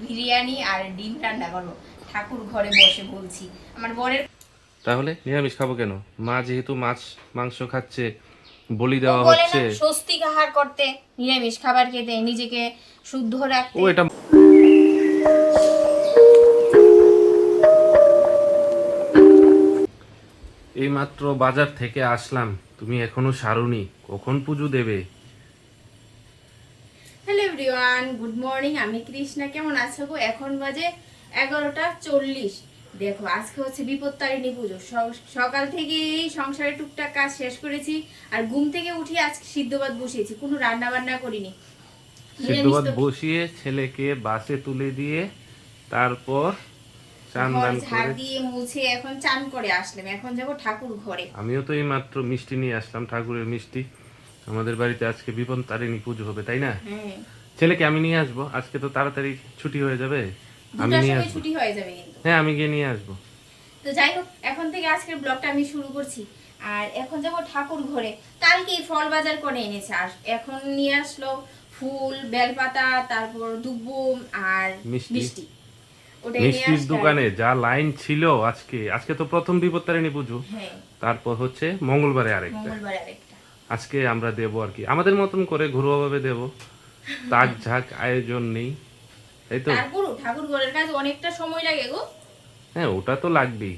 বিরিয়ানি আর ডিম রান্না করবো ঠাকুর ঘরে বসে বলছি আমার বরের। তাহলে নিরামিষ খাবো কেন? মা যেহেতু মাছ মাংস খাচ্ছে, বলি ও দেওয়া বলে না হচ্ছে। স্বস্তিক আহার করতে, নিরামিষ খাবার খেতে, নিজেকে শুদ্ধ ও রাখতে। এটা এইমাত্র বাজার থেকে আসলাম, তুমি এখনো সারুনি, কখন পুজো দেবে? Hello everyone, good morning. আমি কৃষ্ণা, কেমন আছো গো? এখন বাজে 11টা 40। দেখো আজকে হচ্ছে বিপত্তারিণী পুজো। সকাল থেকেই সংসারে টুকটাক কাজ শেষ করেছি, আর ঘুম থেকে উঠে আজকে সিদ্ধ ভাত বসিয়েছি, কোনো রান্না বান্না করিনি। সিদ্ধ নিরামিষ ভাত তো। বসিয়ে ছেলেকে বাসে তুলে দিয়ে তারপর চান ঘর দান ঝাড় করে দিয়ে মুছে এখন চান করে আসলাম, এখন যাব ঠাকুর ঘরে। আমিও তো এই মাত্র মিষ্টি নিয়ে আসলাম, ঠাকুরের মিষ্টি। আমাদের বাড়িতে আজকে বিপত্তারিণী পুজো হবে, তাই না? হ্যাঁ, ছেলেকে আমি নিয়ে আসবো, আজকে তো তাড়াতাড়ি ছুটি হয়ে যাবে। আমি 2টার নিয়ে সময় আসবো। ছুটি হয়ে যাবে কিন্তু। হ্যাঁ, আমি গিয়ে নিয়ে আসবো। তো যাই হোক, এখন থেকে আজকের ব্লগটা আমি শুরু করছি। আর এখন যাব ঠাকুর ঘরে। কালকেই ফল বাজার করে এনেছে, আর এখন নিয়ে আসলো ফুল, বেলপাতা, তারপর দুব্বো আর মিষ্টি। মিষ্টি। ওটাই নিয়ে মিষ্টির আসলো আর দোকানে কি। যা লাইন ছিল আজকে। আজকে তো প্রথম বিপত্তারিণী পুজো, হ্যাঁ, তারপর হচ্ছে মঙ্গলবারে আরেকটা। মঙ্গলবার আরেকটা। আজকে আমরা দেবো আর কি, আমাদের মতন করে ঘরোয়া ভাবে দেবো, তাক ঝাঁক আয়োজন নেই, তাই তো? তারপরও ঠাকুর ঘরের কাজ অনেকটা সময় লাগে গো। হ্যাঁ, ওটা তো লাগবেই।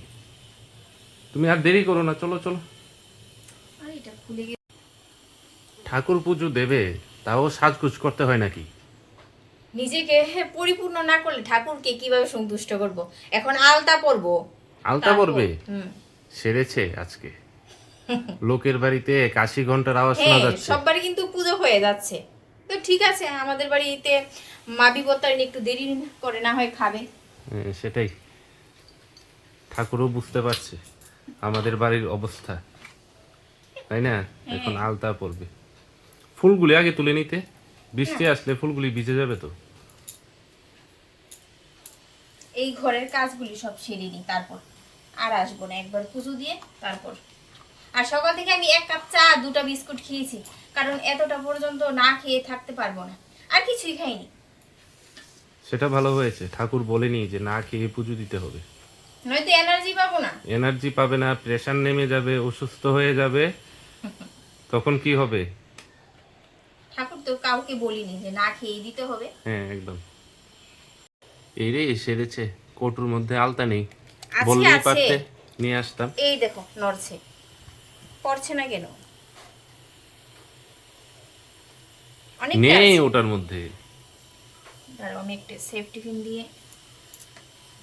তুমি আর দেরি করো না, চলো চলো। আর এটা খুলে গেছে। ঠাকুর পুজো দেবে, তাও সাজগুজ করতে হয় নাকি? নিজেকে পরিপূর্ণ না করলে ঠাকুরকে কিভাবে সন্তুষ্ট করব? এখন আলতা পরবো। আলতা তারপর পরবে? সেরেছে আজকে। লোকের বাড়িতে 80 ঘন্টার আওয়াজ শোনা হ্যাঁ, যাচ্ছে। সব বাড়ি কিন্তু পুজো হয়ে যাচ্ছে। তো ঠিক আছে, আমাদের বাড়িতে মা বিপত্তারিণী একটু দেরি করে না হয় খাবে। হ্যাঁ, সেটাই। ঠাকুরও বুঝতে পারছে আমাদের বাড়ির অবস্থা, তাই না? এখন আলতা পরবে। ফুলগুলি আগে তুলে নিতে, বৃষ্টি আসলে ফুলগুলি ভিজে যাবে তো। এই ঘরের কাজগুলি সব সেরে নি, তারপর আর আসবো না, একবার পুজো দিয়ে তারপর। আর সকাল থেকে আমি 1 কাপ চা 2টা বিস্কুট খেয়েছি, কারণ এতটা পর্যন্ত না খেয়ে থাকতে পারবো না। আর কিছুই খাইনি। সেটা ভালো হয়েছে, ঠাকুর বলেনি যে না খেয়ে পুজো দিতে হবে। নয়তো এনার্জি পাবো না। এনার্জি পাবে না, প্রেশার নেমে যাবে, অসুস্থ হয়ে যাবে, তখন কি হবে? ঠাকুর তো কাউকে বলিনি যে না খেয়ে দিতে হবে। হ্যাঁ, একদম। এই রে, সেরেছে। কৌটোর মধ্যে আলতা নেই, আছে বললেই আছে, পারতে, নিয়ে আসতাম। এই দেখো নড়ছে। পড়ছে না কেন? অনেকটা নেই আছে। ওটার মধ্যে। দাঁড়াও, আমি একটা সেফ টিফিন দিয়ে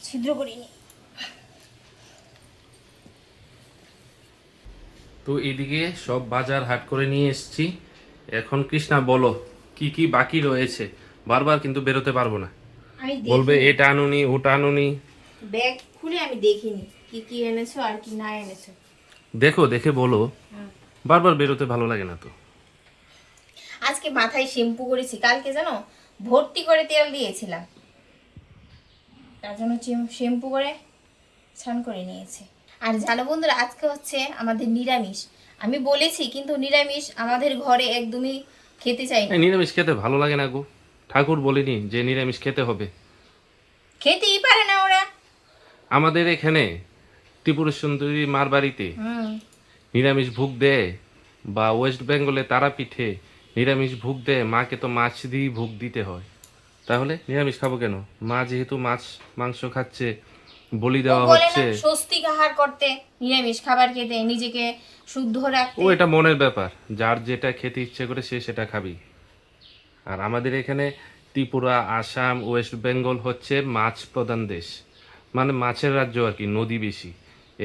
ছিদ্র করিনি। তো এদিকে সব বাজার হাট করে নিয়ে এসেছি। এখন কৃষ্ণা বলো, কি কি বাকি রয়েছে? বারবার কিন্তু বেরোতে পারবো না, আমি বলবে দেখিনি, এটা আনুনি ওটা আনুনি। ব্যাগ খুলে আমি দেখিনি কি কি এনেছো আর কি না এনেছো। দেখো, দেখে বলো। বারবার বেরোতে ভালো লাগে না তো। আজকে মাথায় শ্যাম্পু করেছি, কালকে জানো ভর্তি করে তেল দিয়েছিলাম, তার জন্য শ্যাম্পু করে স্নান করে নিয়েছি। আর জানো বন্ধুরা, আজকে হচ্ছে আমাদের নিরামিষ। আমি বলেছি কিন্তু নিরামিষ আমাদের ঘরে একদমই খেতে চাই না। এই নিরামিষ খেতে ভালো লাগে না গো, ঠাকুর বলেনি যে নিরামিষ খেতে হবে। খেতেই পারে না ওরা। আমাদের এখানে ত্রিপুরা সুন্দরী মার বাড়িতে নিরামিষ ভোগ দেয়, বা ওয়েস্ট বেঙ্গলে তারাপীঠে নিরামিষ ভোগ দেয়, মাকে তো মাছ দিয়েই ভোগ দিতে হয়। তাহলে নিরামিষ খাবো কেন? মা যেহেতু মাছ মাংস খাচ্ছে, বলি ও দেওয়া বলে না হচ্ছে। স্বস্তিক আহার করতে, নিরামিষ খাবার খেতে, নিজেকে শুদ্ধ ও রাখতে। এটা মনের ব্যাপার, যার যেটা খেতে ইচ্ছে করে সে সেটা খাবি। আর আমাদের এখানে ত্রিপুরা, আসাম, ওয়েস্ট বেঙ্গল হচ্ছে মাছ প্রধান দেশ, মানে মাছের রাজ্য আর কি, নদী বেশি।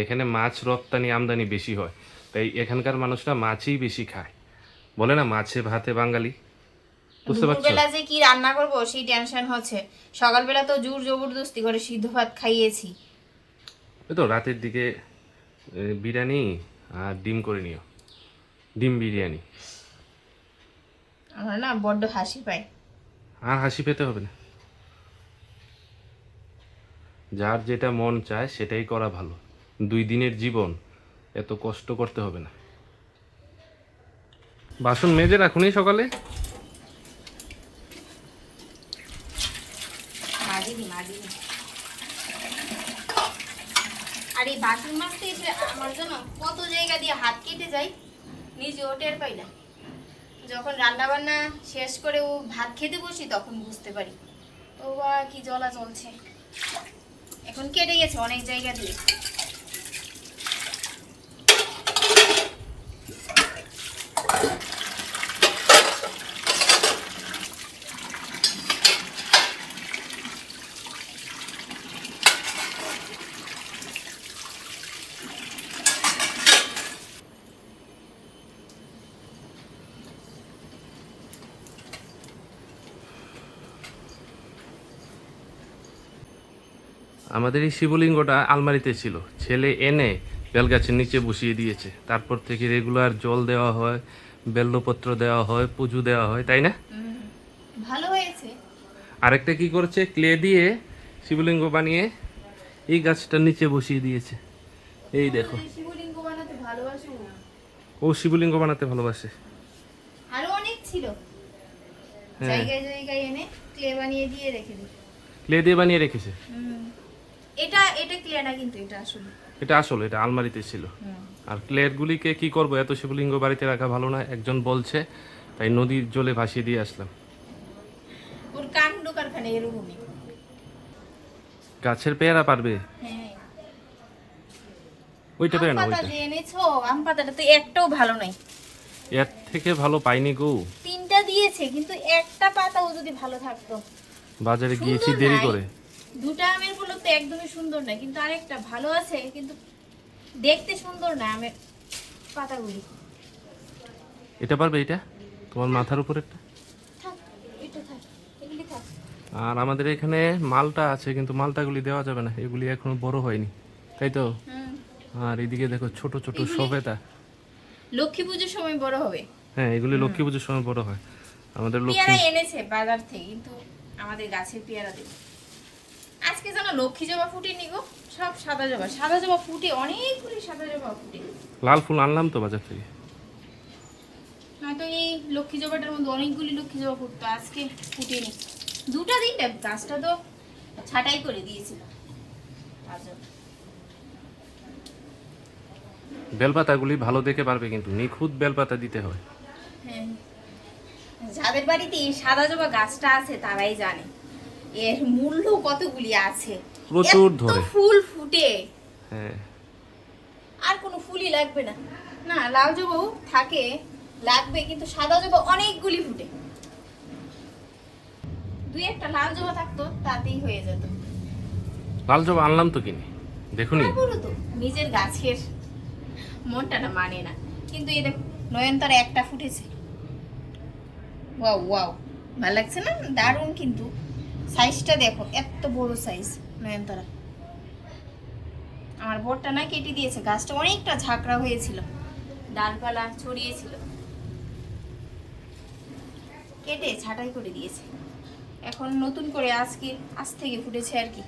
এখানে মাছ রপ্তানি আমদানি বেশি হয়, তাই এখানকার মানুষরা মাছই বেশি খায়। বলে না মাছে ভাতে বাঙালি, বুঝতে পারছো? দুপুরবেলা যে কি রান্না করব সেই টেনশন হচ্ছে। সকালবেলা তো জোর জবরদস্তি করে সিদ্ধ ভাত খাইয়েছি। ওই তো রাতের দিকে বিরিয়ানি আর ডিম করে নিও, ডিম বিরিয়ানি। আমার না বড্ড হাসি পায়। আর হাসি পেতে হবে না, যার যেটা মন চায় সেটাই করা ভালো। 2 দিনের জীবন, এত কষ্ট করতে হবে না। বাসন মেজে রাখুনি সকালে? আর মাজিনি। আর এই বাসন মাজতে এসে আমার জন্য কত জায়গা দিয়ে হাত কেটে যায়, নিজেও টের পাই না। যখন রান্না বান্না শেষ করে ও ভাত খেতে বসি তখন বুঝতে পারি ও বা কি জ্বলা চলছে। এখন কেটে গেছে অনেক জায়গা দিয়ে। আমাদের এই শিবলিঙ্গটা আলমারিতে ছিল, ছেলে এনে বেলগাছের নিচে বসিয়ে দিয়েছে। তারপর থেকে রেগুলার জল দেওয়া হয়, বেল্লপত্র দেওয়া হয়, পুজো দেওয়া হয়, তাই না? ভালো হয়েছে। আরেকটা কি করেছে, ক্লে দিয়ে শিবলিঙ্গ বানিয়ে এই গাছটার নিচে বসিয়ে দিয়েছে। এই দেখো, শিবলিঙ্গ বানাতে ভালোবাসো। ও শিবলিঙ্গ বানাতে ভালোবাসে। আরো অনেক ছিল, হ্যাঁ। জায়গায় জায়গায় এনে ক্লে বানিয়ে দিয়ে রেখে দিই। ক্লে দিয়ে বানিয়ে রেখেছে। এটা এটা ক্লে না, কিন্তু এটা আসলে এটা আসলে এটা আলমারিতে ছিল। আর ক্লের গুলিকে কি করব, এত শিবলিঙ্গ বাড়িতে রাখা ভালো না, একজন বলছে, তাই নদীর জলে ভাসিয়ে দিয়ে আসলাম। ওর কাণ্ড কারখানা এরকমই। গাছের পেয়ারা পারবে? হ্যাঁ, ওইটা পেয়ারা না, আম পাতা ওইটা। যে এনেছো, আম পাতাটা তো একটাও ভালো নাই। এর থেকে ভালো পাইনি গো। 3টা দিয়েছে, কিন্তু একটা পাতাও যদি ভালো থাকতো। বাজারে গিয়েছি সুন্দর দেরি নাই। করে। 2টা আমের গুলো তো একদমই সুন্দর না, কিন্তু আরেকটা ভালো আছে, কিন্তু দেখতে সুন্দর না আমের পাতাগুলি। এটা পারবে? এটা তোমার মাথার উপর একটা। থাক, এটা থাক, এগুলি থাক। আর আমাদের এখানে মালটা আছে, কিন্তু মালটাগুলি দেওয়া যাবে না, এগুলি এখনো বড় হয়নি, তাই তো? আর এদিকে দেখো ছোট ছোট এগুলি- সবেদা। লক্ষ্মী পুজোর সময় বড় হবে। হ্যাঁ, এগুলি লক্ষ্মী পুজোর সময় বড় হয়। আমাদের পেয়ারা লক্ষ্মী এনেছে বাজার থেকে, কিন্তু আমাদের গাছের পেয়ারা দেবে। আজকে যেন লক্ষ্মী জবা ফুটেনি গো, সব সাদা জবা। সাদা জবা ফুটে, অনেকগুলি সাদা জবা ফুটে। লাল ফুল আনলাম তো বাজার থেকে। নয়তো এই লক্ষ্মী জবাটার মধ্যে অনেকগুলি লক্ষ্মী জবা ফুটতো, আজকে ফুটেনি। 2টা 3টা, গাছটা তো ছাঁটাই করে দিয়েছিল। বেলপাতাগুলি ভালো দেখে পারবে, কিন্তু নিখুঁত বেলপাতা দিতে হয়। হ্যাঁ, যাদের বাড়িতে এই সাদা জবা গাছটা আছে তারাই জানে এর মূল্য কতগুলি আছে। প্রচুর এত ধরে। ফুল ফুটে, হ্যাঁ, আর কোনো ফুলই লাগবে না। না, লাল জবাও থাকে, লাগবে, কিন্তু সাদা জবা অনেকগুলি ফুটে। 2-1টা লাল জবা থাকতো, তাতেই হয়ে যেত। লাল জবা আনলাম তো কিনে, দেখুনি? তারপরও তো নিজের গাছের মনটা না মানে না। কিন্তু এই দেখো, নয়নতারা একটা ফুটেছে। ওয়াও ওয়াও, ভালো লাগছে না? দারুণ। কিন্তু সাইজটা দেখো, এত বড় সাইজ নয়নতারা। আমার বরটা না কেটে দিয়েছে, গাছটা অনেকটা ঝাঁকড়া হয়েছিল, ডালপালা ছড়িয়েছিল, কেটে ছাঁটাই করে দিয়েছে। এখন নতুন করে আজ থেকে ফুটেছে আর কি।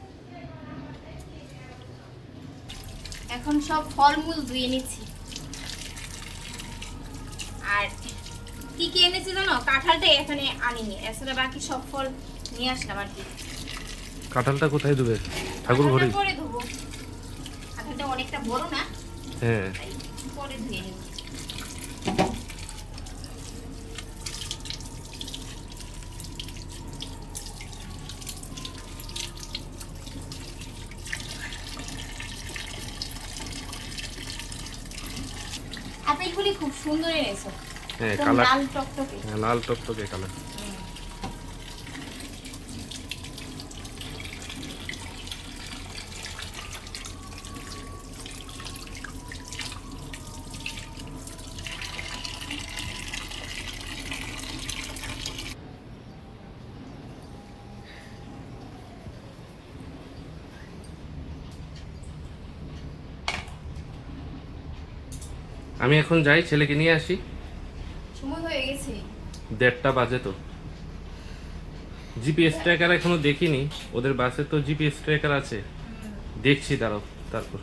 এখন সব ফলমূল ধুয়ে নিচ্ছি। আর কি কি এনেছি জানো? কাঁঠালটা এখানে আনিনি, এছাড়া বাকি সব ফল নিয়ে আসলাম আর কি। কাঁঠালটা কোথায় দেবে? ঠাকুর ঘরে? কাঁঠালটা পরে ধোবো, কাঁঠালটা অনেকটা বড় না, হ্যাঁ। তাই পরে ধুয়ে নিব। আপেলগুলি খুব সুন্দর এনেছো, হ্যাঁ, একদম কালার। লাল টকটকে। হ্যাঁ, লাল টকটকে কালার। আমি এখন যাই, ছেলেকে নিয়ে আসি। সময় হয়ে গেছে। 1:30 বাজে তো। জিপিএস ট্র্যাকার এখনো দেখিনি, ওদের বাসে তো জিপিএস ট্র্যাকার আছে, দেখছি দাঁড়াও। তারপর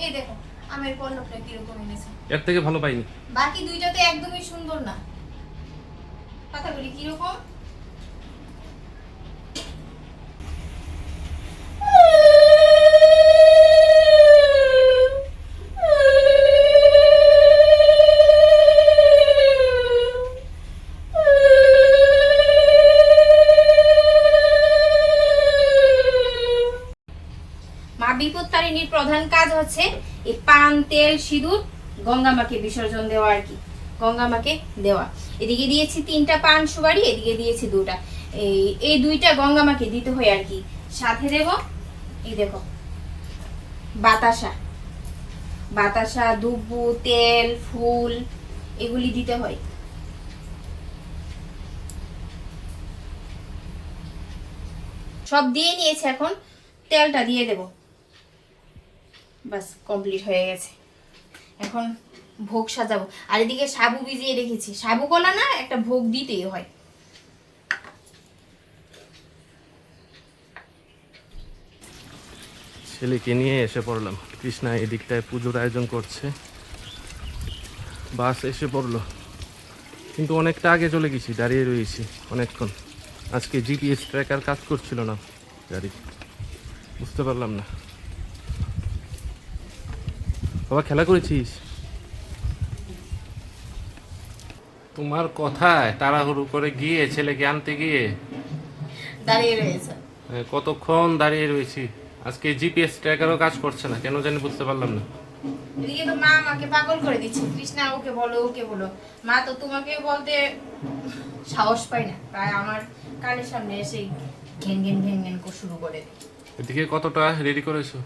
এই দেখো আমের পল্লবটা কিরকম এনেছে। এর থেকে ভালো পাইনি। বাকি 2টা তো একদমই সুন্দর না। পাতাগুলি কিরকম গৃহিণীর প্রধান কাজ হচ্ছে এই পান, তেল, সিঁদুর গঙ্গা মাকে বিসর্জন দেওয়া আর কি, গঙ্গা মাকে দেওয়া। এদিকে দিয়েছি 3টা পান সুপারি, এদিকে দিয়েছি 2টা। এই 2টা গঙ্গা মাকে দিতে হয় আর কি। সাথে দেব এই দেখো বাতাসা, বাতাসা, দুব্বু, তেল, ফুল এগুলি দিতে হয়। সব দিয়ে নিয়েছে, এখন তেলটা দিয়ে দেব। বাস কমপ্লিট হয়ে গেছে। এখন ভোগ সাজাবো। আর এদিকে সাবু ভিজিয়ে রেখেছি, সাবু কলা না একটা ভোগ দিতেই হয়। ছেলেকে নিয়ে এসে পড়লাম। কৃষ্ণা এদিকটায় পুজোর আয়োজন করছে, বাস এসে পড়লো, কিন্তু অনেকটা আগে চলে গেছি, দাঁড়িয়ে রয়েছি অনেকক্ষণ। আজকে জিপিএস ট্র্যাকার কাজ করছিল না গাড়ি, বুঝতে পারলাম না। বাবা খেলা করেছিস? তোমার কথায় তাড়াহুড়ো করে গিয়ে ছেলেকে আনতে গিয়ে দাঁড়িয়ে রয়েছে। কতক্ষণ দাঁড়িয়ে রয়েছি। আজকে জিপিএস ট্র্যাকারও কাজ করছে না, কেন জানি বুঝতে পারলাম না। এদিকে তো মা আমাকে পাগল করে দিচ্ছে, কৃষ্ণা ওকে বলো ওকে বলো। মা তো তোমাকে বলতে সাহস পায় না, তাই আমার কানের সামনে এসে ঘেন ঘেন ঘেন ঘেন করে শুরু করে দেয়। এদিকে কতটা রেডি করেছো?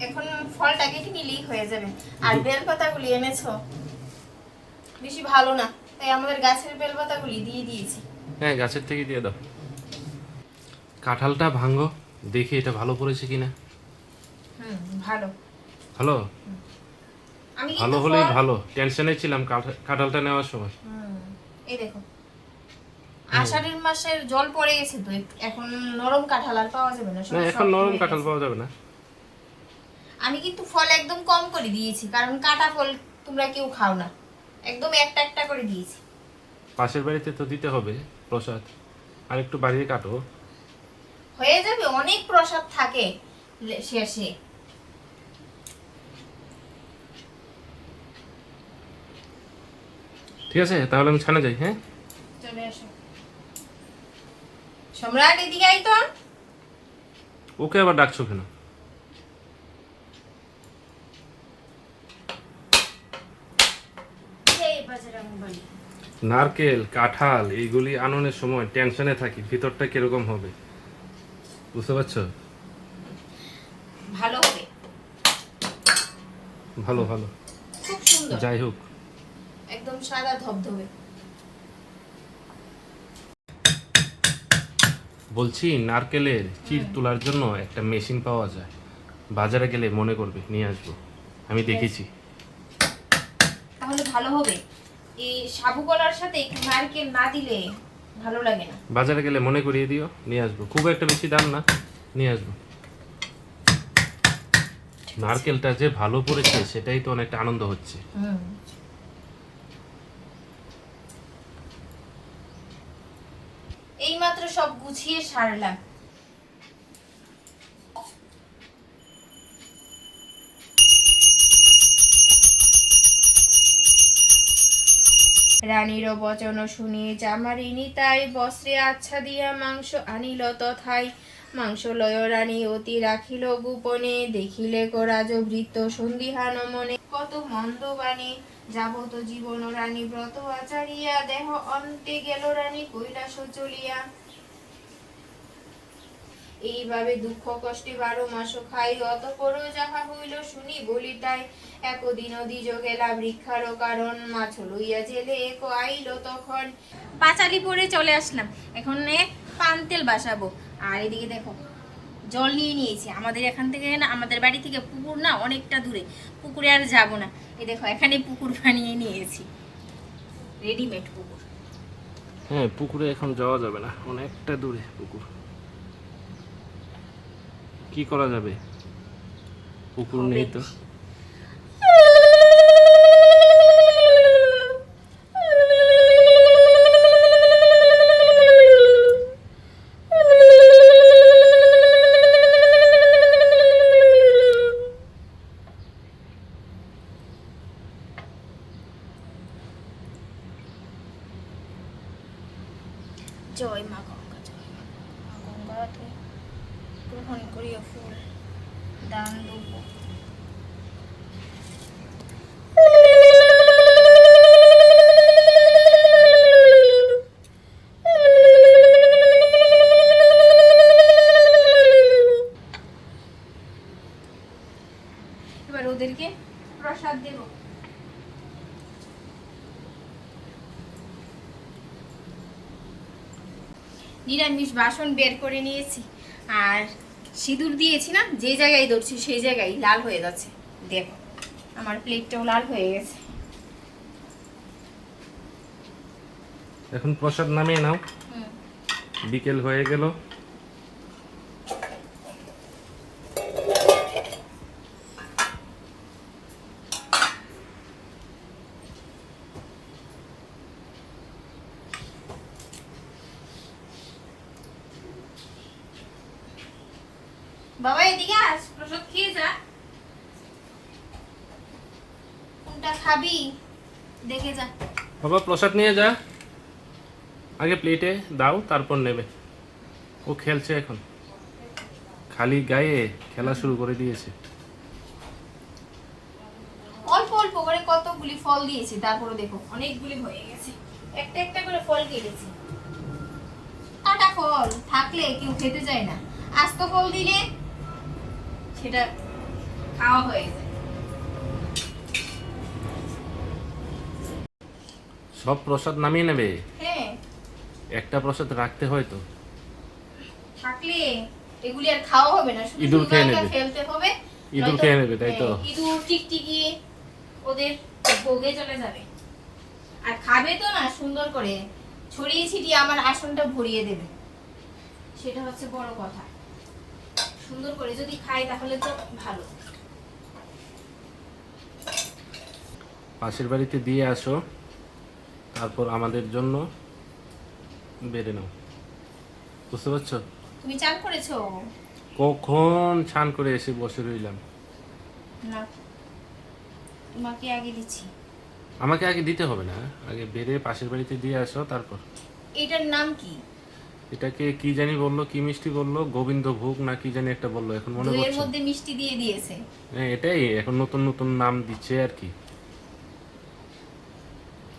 এখন ফলটা কেটে নিলেই হয়ে যাবে। আর বেলপাতাগুলি এনেছো, বেশি ভালো না, তাই আমাদের গাছের বেলপাতাগুলি দিয়ে দিয়েছি। হ্যাঁ, গাছের থেকে দিয়ে দাও। কাঁঠালটা ভাঙো, দেখি এটা ভালো পড়েছে কিনা। ভালো ভালো? আমি ভালো হলেই ভালো। টেনশনে ছিলাম কাঁঠালটা নেওয়ার সময়। এই দেখো আষাঢ়ের মাসের জল পড়ে গেছে তো, এখন নরম কাঁঠাল আর পাওয়া যাবে না। না, এখন নরম কাঁঠাল পাওয়া যাবে না। আমি কিন্তু ফল একদম কম করে দিয়েছি, কারণ কাটা ফল তোমরা কেউ খাও না, একদম একটা একটা করে দিয়েছি। পাশের বাড়িতে তো দিতে হবে প্রসাদ, আর একটু বাড়িয়ে কাটো। হয়ে যাবে, অনেক প্রসাদ থাকে শেষে। ঠিক আছে, তাহলে আমি ছানা যাই। হ্যাঁ, চলে আসো। সম্রাট এদিকে আই তো। ওকে আবার ডাকছো কেন? নারকেল, কাঁঠাল এইগুলি আননের সময় টেনশনে থাকি, ভিতরটা কিরকম হবে বুঝতে পারছো? ভালো হবে, ভালো ভালো, খুব সুন্দর, যাই হোক। একদম সাদা ধবধবে। বলছি, নারকেলের চির তোলার জন্য একটা মেশিন পাওয়া যায়, বাজারে গেলে মনে করবে নিয়ে আসবো, আমি দেখেছি। তাহলে ভালো হবে। এই সাবু কলার সাথে একটু নারকেল না দিলে ভালো লাগে না। বাজারে গেলে মনে করিয়ে দিও, নিয়ে আসবো। খুব একটা বেশি দাম না, নিয়ে আসবো। নারকেলটা যে ভালো পড়েছে সেটাই তো অনেকটা আনন্দ হচ্ছে। এইমাত্র সব গুছিয়ে সারলাম। রানীর বচন শুনি চামারিনী তাই বস্ত্রে আচ্ছা দিয়া মাংস আনিল তথায়। মাংস লয় রানী অতি রাখিল গোপনে, দেখিলে রাজভৃত্য সন্দিহান মনে। কত মন্দ বাণী যাবত জীবন রানী ব্রত আচারিয়া, দেহ অন্তে গেল রানী কৈলাস চলিয়া। এইভাবে দুঃখ কষ্টে 12 মাস খাই, অতঃপর যাহা হইল শুনি বলি তাই। একদিন দ্বিজ গেলা বৃক্ষার কারণ, মাছ লইয়া জেলে এক আইল তখন। পাঁচালি পরে চলে আসলাম, এখন পান তেল বাসাবো। আর এদিকে দেখো জল নিয়ে নিয়েছি। আমাদের এখান থেকে না, আমাদের বাড়ি থেকে পুকুর না অনেকটা দূরে, পুকুরে আর যাব না। এই দেখো এখানে পুকুর বানিয়ে নিয়েছি, রেডিমেড পুকুর। হ্যাঁ, পুকুরে এখন যাওয়া যাবে না, অনেকটা দূরে পুকুর। কি করা যাবে, পুকুর নেই তো। জয় মা গঙ্গা, জয় মা গঙ্গা, তুমি গ্রহণ করিয়া ফুল দান দেব। ওদেরকে প্রসাদ দেব। নিরামিষ বাসন বের করে নিয়েছি, আর সিঁদুর দিয়েছি না, যে জায়গায় ধরছি সেই জায়গায় লাল হয়ে যাচ্ছে। দেখো আমার প্লেটটাও লাল হয়ে গেছে। এখন প্রসাদ নামিয়ে নাও, হুম। বিকেল হয়ে গেল। বাবা এদিকে আস, প্রসাদ খেয়ে যা। কোনটা খাবি দেখে যা। বাবা প্রসাদ নিয়ে যা, আগে প্লেটে দাও তারপর নেবে। ও খেলছে এখন, খালি গায়ে খেলা শুরু করে দিয়েছে। অল্প অল্প করে কতগুলি ফল দিয়েছি, তারপরে দেখো অনেকগুলি হয়ে গেছে। একটা একটা করে ফল কেটেছি। কাটা ফল থাকলে কেউ খেতে চায় না, আস্ত ফল দিলে সেটা খাওয়া হয়ে যায়। সব প্রসাদ নামিয়ে নেবে, হ্যাঁ, একটা প্রসাদ রাখতে হয় তো। থাকলে এগুলি আর খাওয়া হবে না, শুধু ইঁদুর খেয়ে শুধু নেবে। ফেলতে হবে। ইঁদুর নয়তো- খেয়ে নেবে, তাই তো? হ্যাঁ, ইঁদুর টিকটিকি ওদের ভোগে চলে যাবে। আর খাবে তো না, সুন্দর করে ছড়িয়ে ছিটিয়ে আমার আসনটা ভরিয়ে দেবে, সেটা হচ্ছে বড় কথা। সুন্দর করে যদি খাই তাহলে তো ভালো। পাশের বাড়িতে দিয়ে আসো, তারপর আমাদের জন্য বেড়ে নাও, বুঝতে পারছো? তুমি চান করেছো? কখন ছান করে এসে বসে রইলাম। না, তোমাকে আগে দিচ্ছি। আমাকে আগে দিতে হবে না, আগে বেড়ে পাশের বাড়িতে দিয়ে আসো তারপর। এটার নাম কি? এটাকে কি জানি বললো, কি মিষ্টি বললো, গোবিন্দ ভোগ না কি জানি একটা বললো, এখন মনে দইয়ের পড়ছে না। মধ্যে মিষ্টি দিয়ে দিয়েছে। হ্যাঁ, এটাই এখন নতুন নতুন নাম দিচ্ছে আর কি।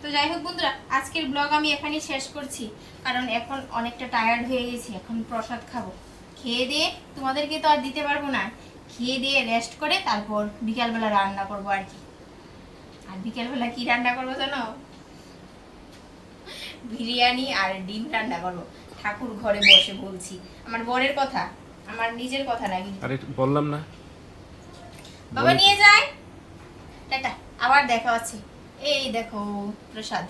তো যাই হোক বন্ধুরা, আজকের ব্লগ আমি এখানেই শেষ করছি, কারণ এখন অনেকটা টায়ার্ড হয়ে গেছি। এখন প্রসাদ খাবো, খেয়ে দিয়ে তোমাদেরকে তো আর দিতে পারবো না। খেয়ে দিয়ে রেস্ট করে তারপর বিকালবেলা রান্না করবো আর কি। আর বিকালবেলা কি রান্না করবো জানো? বিরিয়ানি আর ডিম রান্না করবো। ঠাকুর ঘরে বসে বলছি, আমার বরের কথা, আমার নিজের কথা না কিন্তু। আরে বললাম না, বাবা নিয়ে যায়। টাটা, আবার দেখা হচ্ছে। এই দেখো প্রসাদ।